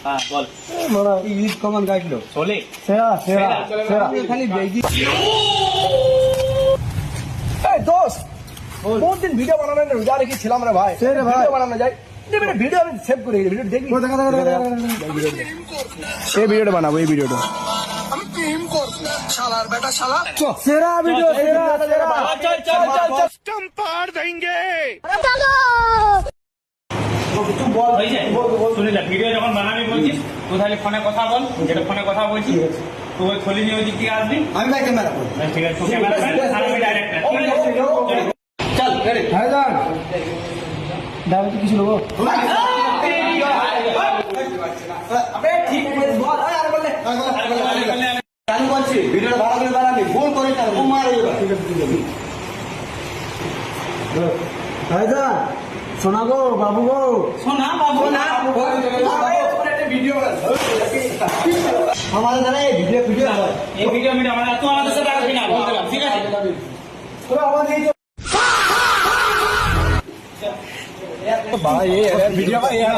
হ্যাঁ বল। মারা ঈদ কমান গাইছিল চলে সেরা সেরা সেরা খালি বেগি। এই দোস্ত কোন দিন ভিডিও বানানোর রোজা রেখেছিলাম রে ভাই, ভিডিও বানানো যায় ভিডিও আমি সেভ করে ভিডিও দেখবি। এই ভিডিওটা বানাবো, এই ভিডিওটা আমি প্রেম করব শালার বেটা শালা সেরা ভিডিও সেরা সেরা। চল চল চল চল हम पार देंगे। তুই বল হয়ে যায়। শুনে যা, ভিডিও যখন বানাবি বলছিস তুই তাহলে ফোনে কথা বল, যেটা ফোনে কথা বলছিস তুই ওই থলি নিয়ে ওই দিক থেকে আসবি। আমি ভাই ক্যামেরা করব। ঠিক আছে, ক্যামেরা আর আমি ডাইরেক্টর। চল রেডি। হ্যাঁ যান দাবি তো কিছু লোক আবে ঠিক বল। আরে বললে আমি বলছি ভিডিওটা ভালো করে বানাবি, ভুল করে না ও মার এবার। ঠিক আছে ঠিক আছে হ্যাঁ যান শোনা গো বাবু গো শোনা বাবু না ভিডিও আমাদের দ্বারা এই ভিডিও ভিডিও এই ভিডিও আমরা তুই আমাদের সাথে আসবি না বলতে ঠিক আছে। তোরা আমাদের भाई ये वीडियो भाई यार